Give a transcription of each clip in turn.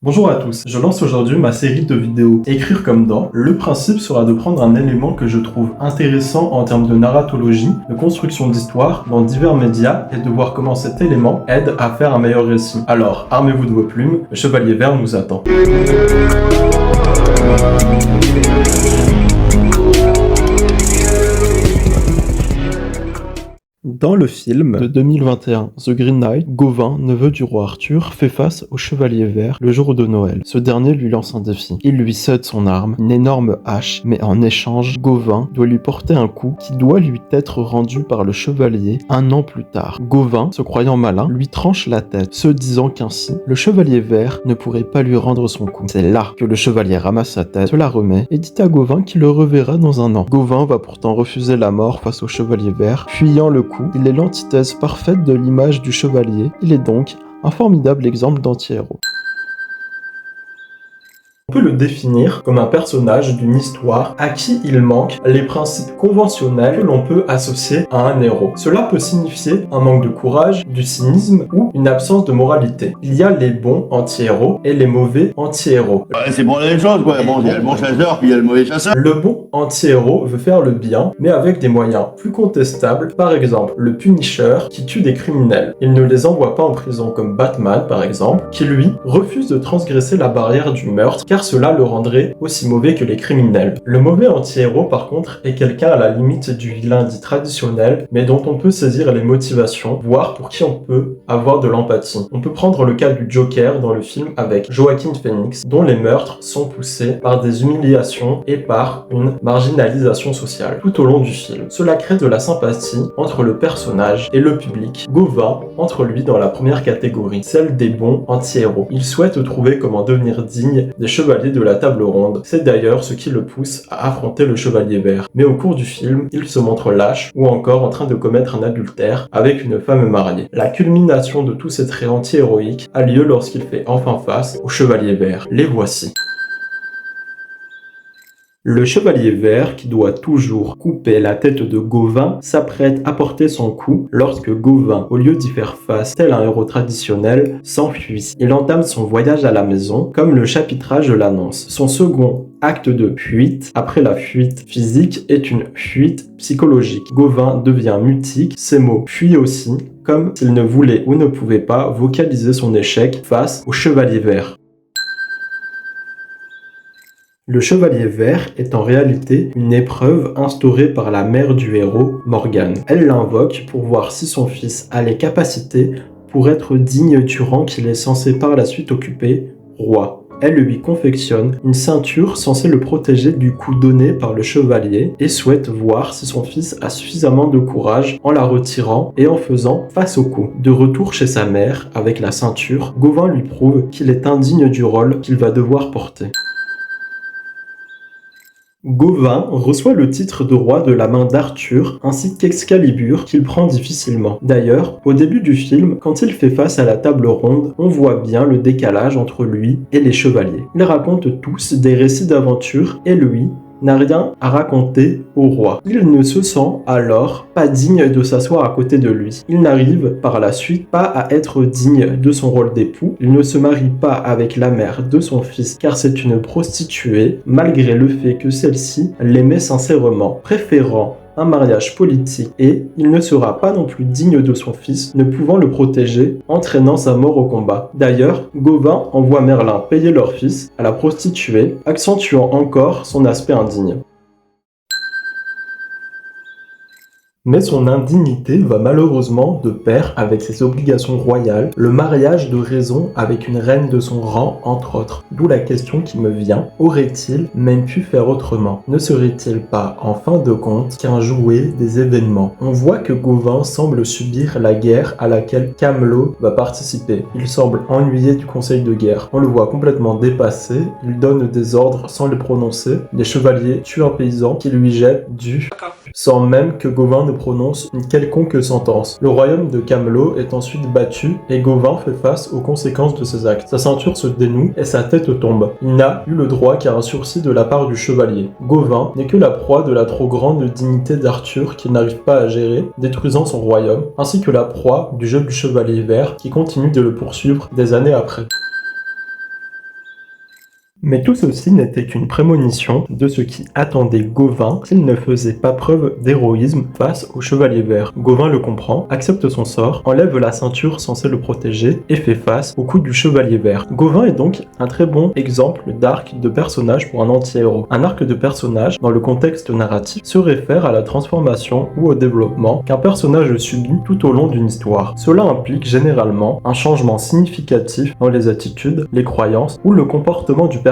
Bonjour à tous, je lance aujourd'hui ma série de vidéos Écrire comme dans. Le principe sera de prendre un élément que je trouve intéressant en termes de narratologie, de construction d'histoire dans divers médias et de voir comment cet élément aide à faire un meilleur récit. Alors, armez-vous de vos plumes, le chevalier vert nous attend. Dans le film de 2021, The Green Knight, Gawain, neveu du roi Arthur, fait face au chevalier vert le jour de Noël. Ce dernier lui lance un défi. Il lui cède son arme, une énorme hache, mais en échange, Gawain doit lui porter un coup qui doit lui être rendu par le chevalier un an plus tard. Gawain, se croyant malin, lui tranche la tête, se disant qu'ainsi, le chevalier vert ne pourrait pas lui rendre son coup. C'est là que le chevalier ramasse sa tête, se la remet et dit à Gawain qu'il le reverra dans un an. Gawain va pourtant refuser la mort face au chevalier vert, fuyant le coup. Il est l'antithèse parfaite de l'image du chevalier, il est donc un formidable exemple d'anti-héros. On peut le définir comme un personnage d'une histoire à qui il manque les principes conventionnels que l'on peut associer à un héros. Cela peut signifier un manque de courage, du cynisme ou une absence de moralité. Il y a les bons anti-héros et les mauvais anti-héros. C'est bon la même chose quoi, bon, il y a le bon chasseur puis il y a le mauvais chasseur. Le bon anti-héros veut faire le bien, mais avec des moyens plus contestables, par exemple le Punisher qui tue des criminels. Il ne les envoie pas en prison comme Batman par exemple, qui lui refuse de transgresser la barrière du meurtre car cela le rendrait aussi mauvais que les criminels. Le mauvais anti-héros par contre est quelqu'un à la limite du vilain dit traditionnel, mais dont on peut saisir les motivations, voire pour qui on peut avoir de l'empathie. On peut prendre le cas du Joker dans le film avec Joaquin Phoenix, dont les meurtres sont poussés par des humiliations et par une marginalisation sociale. Tout au long du film, cela crée de la sympathie entre le personnage et le public. Gawain entre lui dans la première catégorie, celle des bons anti-héros. Il souhaite trouver comment devenir digne des chevaliers de la table ronde. C'est d'ailleurs ce qui le pousse à affronter le chevalier vert. Mais au cours du film, il se montre lâche ou encore en train de commettre un adultère avec une femme mariée. La culmination de tous ces traits anti-héroïques a lieu lorsqu'il fait enfin face au chevalier vert. Les voici. Le chevalier vert, qui doit toujours couper la tête de Gawain, s'apprête à porter son coup lorsque Gawain, au lieu d'y faire face tel un héros traditionnel, s'enfuit. Il entame son voyage à la maison, comme le chapitrage l'annonce. Son second acte de fuite, après la fuite physique, est une fuite psychologique. Gawain devient mutique, ses mots fuient aussi, comme s'il ne voulait ou ne pouvait pas vocaliser son échec face au chevalier vert. Le chevalier vert est en réalité une épreuve instaurée par la mère du héros, Morgane. Elle l'invoque pour voir si son fils a les capacités pour être digne du rang qu'il est censé par la suite occuper, roi. Elle lui confectionne une ceinture censée le protéger du coup donné par le chevalier et souhaite voir si son fils a suffisamment de courage en la retirant et en faisant face au coup. De retour chez sa mère avec la ceinture, Gawain lui prouve qu'il est indigne du rôle qu'il va devoir porter. Gawain reçoit le titre de roi de la main d'Arthur ainsi qu'Excalibur qu'il prend difficilement. D'ailleurs, au début du film, quand il fait face à la table ronde, on voit bien le décalage entre lui et les chevaliers. Ils racontent tous des récits d'aventure et lui n'a rien à raconter au roi. Il ne se sent alors pas digne de s'asseoir à côté de lui. Il n'arrive par la suite pas à être digne de son rôle d'époux. Il ne se marie pas avec la mère de son fils car c'est une prostituée, malgré le fait que celle-ci l'aimait sincèrement, préférant un mariage politique et il ne sera pas non plus digne de son fils, ne pouvant le protéger, entraînant sa mort au combat. D'ailleurs, Gawain envoie Merlin payer leur fils à la prostituée, accentuant encore son aspect indigne. Mais son indignité va malheureusement de pair avec ses obligations royales, le mariage de raison avec une reine de son rang, entre autres. D'où la question qui me vient, aurait-il même pu faire autrement? Ne serait-il pas, en fin de compte, qu'un jouet des événements? On voit que Gawain semble subir la guerre à laquelle Camelot va participer. Il semble ennuyé du conseil de guerre. On le voit complètement dépassé, il donne des ordres sans les prononcer. Les chevaliers tuent un paysan qui lui jette du sans même que Gawain ne prononce une quelconque sentence. Le royaume de Camelot est ensuite battu et Gawain fait face aux conséquences de ses actes. Sa ceinture se dénoue et sa tête tombe. Il n'a eu le droit qu'à un sursis de la part du chevalier. Gawain n'est que la proie de la trop grande dignité d'Arthur qu'il n'arrive pas à gérer, détruisant son royaume, ainsi que la proie du jeu du chevalier vert qui continue de le poursuivre des années après. Mais tout ceci n'était qu'une prémonition de ce qui attendait Gauvin s'il ne faisait pas preuve d'héroïsme face au Chevalier Vert. Gauvin le comprend, accepte son sort, enlève la ceinture censée le protéger et fait face au coup du Chevalier Vert. Gauvin est donc un très bon exemple d'arc de personnage pour un anti-héros. Un arc de personnage, dans le contexte narratif, se réfère à la transformation ou au développement qu'un personnage subit tout au long d'une histoire. Cela implique généralement un changement significatif dans les attitudes, les croyances ou le comportement du personnage,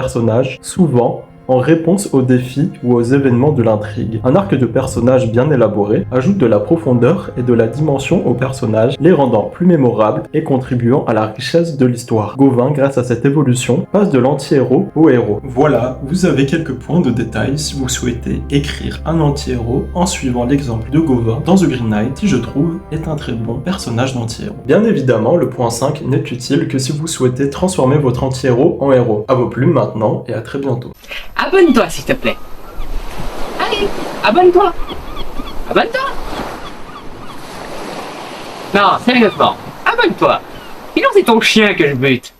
souvent en réponse aux défis ou aux événements de l'intrigue. Un arc de personnage bien élaboré ajoute de la profondeur et de la dimension aux personnages, les rendant plus mémorables et contribuant à la richesse de l'histoire. Gauvin, grâce à cette évolution, passe de l'anti-héros au héros. Voilà, vous avez quelques points de détail si vous souhaitez écrire un anti-héros en suivant l'exemple de Gauvin dans The Green Knight, qui je trouve est un très bon personnage d'anti-héros. Bien évidemment, le point 5 n'est utile que si vous souhaitez transformer votre anti-héros en héros. À vos plumes maintenant et à très bientôt. Abonne-toi, s'il te plaît. Allez, abonne-toi. Abonne-toi. Non, sérieusement, abonne-toi. Sinon, c'est ton chien que je bute.